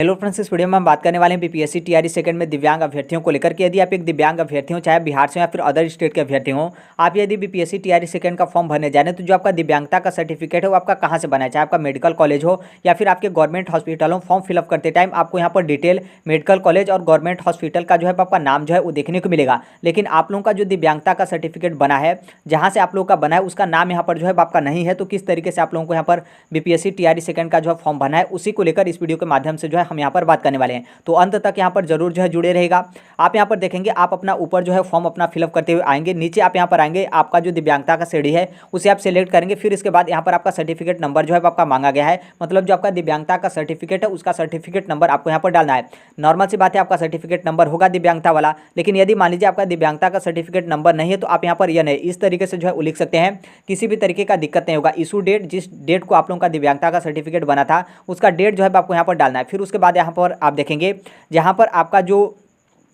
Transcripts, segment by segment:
Hello friends, इस video में हम बात करने वाले हैं बीपीएससी टीआरई सेकंड में दिव्यांग अभ्यर्थियों को लेकर के। यदि आप एक दिव्यांग अभ्यर्थी हो, चाहे बिहार से या फिर अदर स्टेट के अभ्यर्थी हो, आप यदि बीपीएससी टीआरई सेकंड का फॉर्म भरने जा रहे हैं तो जो आपका दिव्यांगता का सर्टिफिकेट है वो आपका कहाँ से बना है, चाहे आपका मेडिकल कॉलेज हो या फिर आपके गवर्नमेंट हॉस्पिटल हो। फॉर्म फिलअप करते टाइम आपको यहाँ पर डिटेल मेडिकल कॉलेज और गवर्नमेंट हॉस्पिटल का जो है आपका नाम जो है वो देखने को मिलेगा। लेकिन आप लोगों का जो दिव्यांगता का सर्टिफिकेट बना है, जहाँ से आप लोगों का बना है, उसका नाम यहाँ पर जो है आपका नहीं है। तो किस तरीके से आप लोगों को यहाँ पर बीपीएससी टीआरई सेकंड का जो है फॉर्म भरना है, उसी को लेकर इस वीडियो के माध्यम से जो है हम यहाँ पर बात करने वाले हैं। तो अंत तक यहाँ पर जरूर जो है जुड़े रहेगा। आप यहाँ पर देखेंगे, आप अपना ऊपर जो है फॉर्म अपना फिलअप करते हुए आएंगे, नीचे आप यहाँ पर आएंगे, आपका जो दिव्यांगता का श्रेणी है उसे आप सिलेक्ट करेंगे। फिर इसके बाद यहाँ पर आपका सर्टिफिकेट नंबर जो है आपका मांगा गया है, मतलब जो आपका दिव्यांगता का सर्टिफिकेट है उसका सर्टिफिकेट नंबर आपको यहाँ पर डालना है। नॉर्मल सी बात है, आपका सर्टिफिकेट नंबर होगा दिव्यांगता वाला। लेकिन यदि मान लीजिए आपका दिव्यांगता का सर्टिफिकेट नंबर नहीं है तो आप यहाँ पर यह नहीं इस तरीके से जो है लिख सकते हैं, किसी भी तरीके का दिक्कत नहीं होगा। इशू डेट, जिस डेट को आप लोगों का दिव्यांगता का सर्टिफिकेट बना था उसका डेट जो है आपको यहाँ पर डालना है। फिर उसके बाद यहाँ पर आप देखेंगे, जहाँ पर आपका जो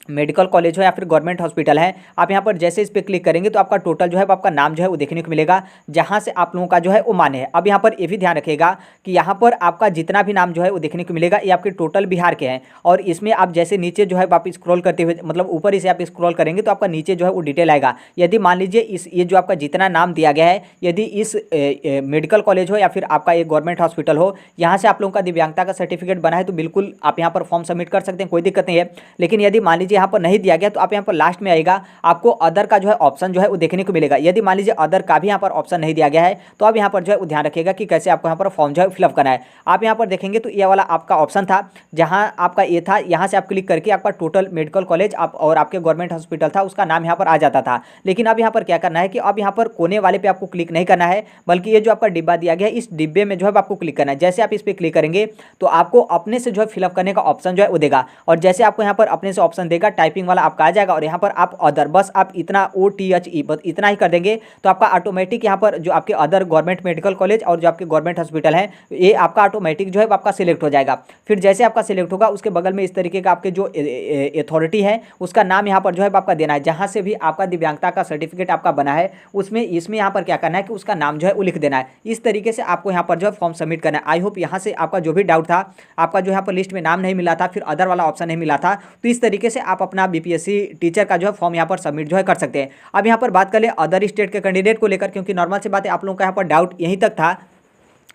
मेडिकल कॉलेज हो या फिर गवर्नमेंट हॉस्पिटल है, आप यहाँ पर जैसे इस पर क्लिक करेंगे तो आपका टोटल जो है आपका नाम जो है वो देखने को मिलेगा, जहाँ से आप लोगों का जो है वो मान्य है। अब यहाँ पर ये भी ध्यान रखिएगा कि यहाँ पर आपका जितना भी नाम जो है वो देखने को मिलेगा ये आपके टोटल बिहार के हैं। और इसमें आप जैसे नीचे जो है आप स्क्रॉल करते हुए, मतलब ऊपर ही से आप स्क्रॉल करेंगे तो आपका नीचे जो है वो डिटेल आएगा। यदि मान लीजिए ये जो आपका जितना नाम दिया गया है, यदि इस मेडिकल कॉलेज हो या फिर आपका एक गवर्नमेंट हॉस्पिटल हो, यहाँ से आप लोगों का दिव्यांगता का सर्टिफिकेट बना है तो बिल्कुल आप यहाँ पर फॉर्म सबमिट कर सकते हैं, कोई दिक्कत नहीं है। लेकिन यदि मान लीजिए यहाँ पर नहीं दिया गया तो आप यहाँ पर लास्ट में आएगा, आपको अदर का जो है ऑप्शन जो है वो देखने को मिलेगा। यदि मान लीजिए अदर का भी यहाँ पर ऑप्शन नहीं दिया गया है तो आप यहाँ पर जो है ध्यान रखिएगा कि कैसे आपको यहाँ पर फॉर्म जो है फिलअप करना है। आप यहाँ पर देखेंगे तो ये वाला आपका ऑप्शन था, जहाँ आपका ये था, यहाँ से आप क्लिक करके आपका टोटल मेडिकल कॉलेज आप और आपके गवर्नमेंट हॉस्पिटल था उसका नाम यहाँ पर आ जाता था। लेकिन अब यहाँ पर क्या करना है कि अब यहाँ पर कोने वाले पे आपको क्लिक नहीं करना है, बल्कि ये जो आपका डिब्बा दिया गया है इस डिब्बे में जो है आपको क्लिक करना है। जैसे आप इस पर क्लिक करेंगे तो आपको अपने से जो है फिलअप करने का ऑप्शन जो है वो देगा, और जैसे आपको यहाँ पर अपने से ऑप्शन देगा टाइपिंग वाला आपका आ जाएगा, और यहाँ पर आप अदर, बस आप इतना OTHE बस इतना ही कर देंगे तो आपका ऑटोमेटिक यहाँ पर जो आपके अदर गवर्नमेंट मेडिकल कॉलेज और जो आपके गवर्नमेंट हॉस्पिटल है ये आपका ऑटोमेटिक जो है आपका सिलेक्ट हो जाएगा। फिर जैसे आपका सिलेक्ट होगा उसके बगल में इस तरीके का आपके जो अथॉरिटी है उसका नाम यहाँ पर जो है आपका देना है, जहाँ से भी आपका दिव्यांगता का सर्टिफिकेट आपका बना है उसमें इसमें यहाँ पर क्या करना है कि उसका नाम जो है वो लिख देना है। इस तरीके से आपको यहाँ पर जो है फॉर्म सबमिट करना है। आई होप यहाँ से आपका जो भी डाउट था, आपका जो यहाँ पर लिस्ट में नाम नहीं मिला था, फिर अदर वाला ऑप्शन नहीं मिला था, तो इस तरीके से आप अपना बीपीएससी टीचर का जो है फॉर्म यहाँ पर सबमिट जो है कर सकते हैं। अब यहाँ पर बात कर ले अदर स्टेट के कैंडिडेट को लेकर, क्योंकि नॉर्मल सी बात है आप लोगों का यहाँ पर डाउट यहीं तक था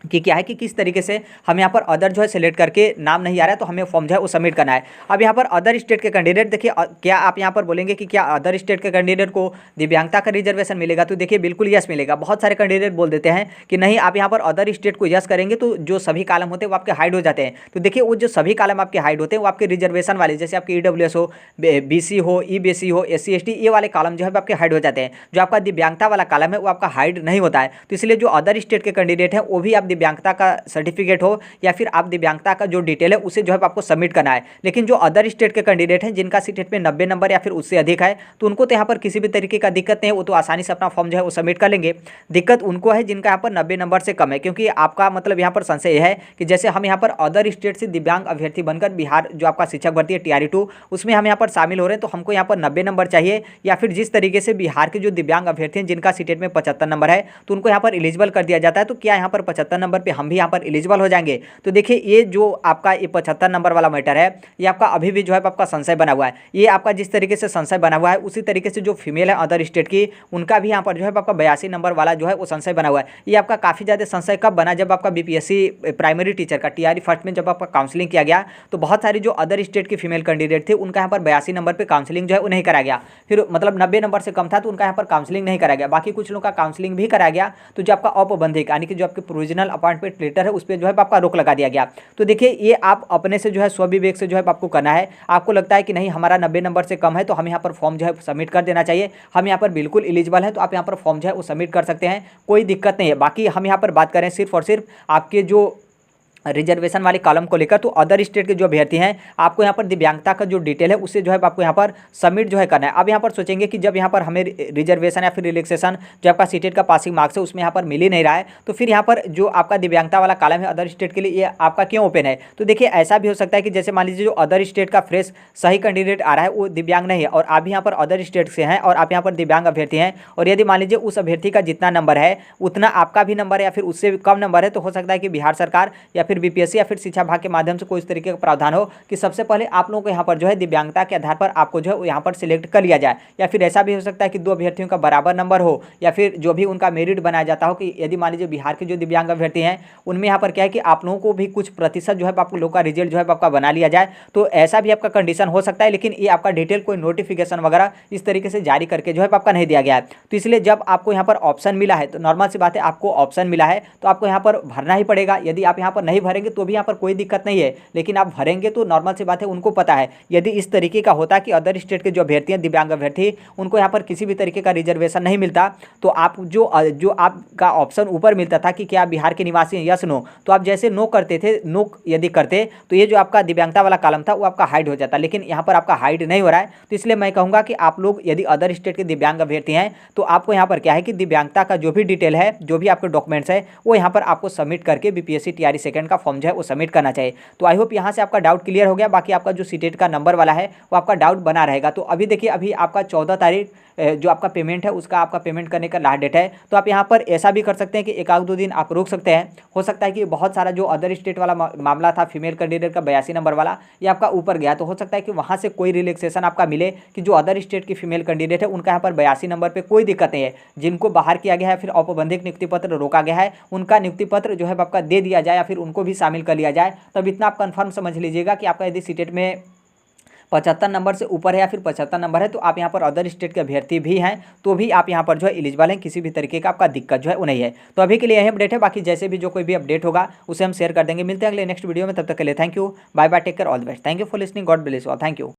कि क्या है कि किस तरीके से हम यहाँ पर अदर जो है सिलेक्ट करके नाम नहीं आ रहा है तो हमें फॉर्म जो है वो सबमिट करना है। अब यहाँ पर अदर स्टेट के कैंडिडेट देखिए, क्या आप यहाँ पर बोलेंगे कि क्या अदर स्टेट के कैंडिडेट को दिव्यांगता का रिजर्वेशन मिलेगा, तो देखिए बिल्कुल यस मिलेगा। बहुत सारे कैंडिडेट बोल देते हैं कि नहीं, आप यहाँ पर अदर स्टेट को यस करेंगे तो जो सभी कॉलम होते हैं वो आपके हाइड हो जाते हैं। तो देखिए वो जो सभी कॉलम आपके हाइड होते हैं वो आपके रिजर्वेशन वाले, जैसे आपके EWS हो, BC हो, EBC हो, SC ST, ये वाले कॉलम जो है आपके हाइड हो जाते हैं। जो आपका दिव्यांगता वाला कॉलम है वो आपका हाइड नहीं होता है। तो इसलिए जो अदर स्टेट के कैंडिडेट हैं वो भी आप दिव्यांगता का सर्टिफिकेट हो या फिर आप दिव्यांगता का जो डिटेल है उसे जो है आपको सबमिट करना है। लेकिन जो अदर स्टेट के कैंडिडेट हैं जिनका सीटेट में 90 नंबर या फिर उससे अधिक है तो उनको तो यहाँ पर किसी भी तरीके का दिक्कत नहीं है, वो तो आसानी से अपना फॉर्म जो है वो सबमिट कर लेंगे। दिक्कत उनको है जिनका यहाँ पर 90 नंबर से कम है, क्योंकि आपका मतलब यहाँ पर संशय है कि जैसे हम यहाँ पर अदर स्टेट से दिव्यांग अभ्यर्थी बनकर बिहार जो आपका शिक्षक भर्ती है TRE 2 उसमें हम यहाँ पर शामिल हो रहे हैं, तो हमको यहाँ पर 90 नंबर चाहिए, या फिर जिस तरीके से बिहार के जो दिव्यांग अभ्यर्थी हैं जिनका सीटेट में 75 नंबर है तो उनको यहाँ पर एलिजिबल कर दिया जाता है। तो क्या यहाँ पर 75 नंबर पर हम भी यहाँ पर एलिजिबल हो जाएंगे? तो देखिए ये जो आपका ये 75 नंबर वाला मैटर है ये आपका अभी भी जो है आपका संशय बना हुआ है। ये आपका जिस तरीके से संशय बना हुआ है उसी तरीके से जो फीमेल है अदर स्टेट की उनका भी यहाँ पर जो है आपका 82 नंबर वाला जो है वो संशय बना हुआ है। ये आपका काफ़ी ज़्यादा संशय कब बना, जब आपका बीपीएससी प्राइमरी टीचर का TRE फर्स्ट में जब आपका काउंसलिंग किया गया तो बहुत सारी जो अदर स्टेट की फीमेल कैंडिडेट थे उनका यहाँ पर 82 नंबर पर काउंसलिंग जो है वो नहीं कराया गया। फिर मतलब 90 नंबर से कम था तो उनका यहाँ पर काउंसलिंग नहीं कराया गया। बाकी कुछ लोगों का काउंसलिंग भी कराया गया, तो जो आपका औपबंधिक यानी कि जो आपके प्रोविजनल अपॉइंटमेंट लेटर है उस पर जो है आपका रोक लगा दिया गया। तो देखिए ये आप अपने से जो है स्वविवेक से जो है आपको करना है। आपको लगता है कि नहीं हमारा 90 नंबर से कम है तो हम यहाँ पर फॉर्म जो है सबमिट कर देना चाहिए, हम यहाँ पर बिल्कुल एलिजिबल है, तो आप यहाँ पर फॉर्म जो है वो सबमिट कर सकते हैं, कोई दिक्कत नहीं है। बाकी हम यहाँ पर बात करें सिर्फ और सिर्फ आपके जो रिजर्वेशन वाले कॉलम को लेकर, तो अदर स्टेट के जो अभ्यर्थी हैं आपको यहाँ पर दिव्यांगता का जो डिटेल है उससे जो है आपको यहाँ पर सबमिट जो है करना है। अब यहाँ पर सोचेंगे कि जब यहाँ पर हमें रिजर्वेशन या फिर रिलैक्सेशन जो आपका सीटेट का पासिंग मार्क्स है उसमें यहाँ पर मिल ही नहीं रहा है, तो फिर यहाँ पर जो आपका दिव्यांगता वाला कॉलम है अदर स्टेट के लिए ये आपका क्यों ओपन है? तो देखिए ऐसा भी हो सकता है कि जैसे मान लीजिए जो अदर स्टेट का फ्रेश सही कैंडिडेट आ रहा है वो दिव्यांग नहीं है और आप भी यहाँ पर अदर स्टेट से हैं और आप यहाँ पर दिव्यांग अभ्यर्थी हैं, और यदि मान लीजिए उस अभ्यर्थी का जितना नंबर है उतना आपका भी नंबर है या फिर उससे भी कम नंबर है, तो हो सकता है कि बिहार सरकार या फिर बीपीएससी या फिर शिक्षा विभाग के माध्यम से कोई इस तरीके का प्रावधान हो कि सबसे पहले आप लोगों को यहाँ पर जो है दिव्यांगता के आधार पर आपको जो है यहाँ पर सिलेक्ट कर लिया जाए, या फिर ऐसा भी हो सकता है कि दो अभ्यर्थियों का बराबर नंबर हो, या फिर जो भी उनका मेरिट बनाया जाता हो कि यदि मान लीजिए बिहार के जो दिव्यांग अभ्यर्थी हैं उनमें यहाँ पर क्या है कि आप लोगों को भी कुछ प्रतिशत जो है आप लोगों का रिजल्ट जो है आपका बना लिया जाए, तो ऐसा भी आपका कंडीशन हो सकता है। लेकिन ये आपका डिटेल कोई नोटिफिकेशन वगैरह इस तरीके से जारी करके जो है आपका नहीं दिया गया है। तो इसलिए जब आपको यहाँ पर ऑप्शन मिला है, तो नॉर्मल सी बात है, आपको ऑप्शन मिला है तो आपको यहाँ पर भरना ही पड़ेगा। यदि आप यहाँ पर नहीं भरेंगे तो भी यहाँ पर कोई दिक्कत नहीं है, लेकिन आप भरेंगे तो नॉर्मल सी बात है, उनको पता है। यदि इस तरीके का होता कि अदर स्टेट के जो अभ्यर्थी हैं दिव्यांग अभ्यर्थी उनको यहाँ पर किसी भी तरीके का रिजर्वेशन नहीं मिलता, तो आप जो आपका ऑप्शन ऊपर मिलता था कि क्या बिहार के निवासी हैं, यस नो, तो आप जैसे नो करते थे, नो यदि करते तो ये जो आपका दिव्यांगता वाला कॉलम था वो आपका हाइड हो जाता, लेकिन यहाँ पर आपका हाइड नहीं हो रहा है। तो इसलिए मैं कहूँगा कि आप लोग यदि अदर स्टेट के दिव्यांग अभ्यर्थी हैं तो आपको यहाँ पर क्या है कि दिव्यांगता का जो भी डिटेल है, जो भी आपके डॉक्यूमेंट्स है, वो यहाँ पर आपको सबमिट करके बीपीएससी टीआरई सेकंड का फॉर्म जो है वो सबमिट करना चाहिए। तो आई होप यहाँ से आपका डाउट क्लियर हो गया। बाकी आपका जो सीटेट का नंबर वाला है वो आपका डाउट बना रहेगा। तो अभी देखिए, अभी आपका 14 तारीख जो आपका पेमेंट है उसका आपका पेमेंट करने का लास्ट डेट है। तो आप यहाँ पर ऐसा भी कर सकते हैं कि एक आध दो दिन आप रुक सकते हैं। हो सकता है कि बहुत सारा जो अदर स्टेट वाला मामला था फीमेल कैंडिडेट का 82 नंबर वाला, ये आपका ऊपर गया, तो हो सकता है कि वहाँ से कोई रिलैक्सेशन आपका मिले कि जो अदर स्टेट की फीमेल कैंडिडेट है उनका यहाँ पर 82 नंबर पर कोई दिक्कत नहीं है। जिनको बाहर किया गया है, फिर औपबंधिक नियुक्ति पत्र रोका गया है, उनका नियुक्ति पत्र जो है आपका दे दिया जाए या फिर उनको भी शामिल कर लिया जाए। तब इतना आप कन्फर्म समझ लीजिएगा कि आपका यदि सीटेट में 75 नंबर से ऊपर है या फिर 75 नंबर है तो आप यहाँ पर अदर स्टेट के अभ्यर्थी भी हैं तो भी आप यहाँ पर जो है एलिजिबल हैं, किसी भी तरीके का आपका दिक्कत जो है वो नहीं है। तो अभी के लिए यही अपडेट है। बाकी जैसे भी जो कोई भी अपडेट होगा उसे हम शेयर कर देंगे। मिलते हैं अगले नेक्स्ट वीडियो में, तब तक के लिए thank you, bye bye, take care, all the best. Thank you for listening, God bless you all, thank you.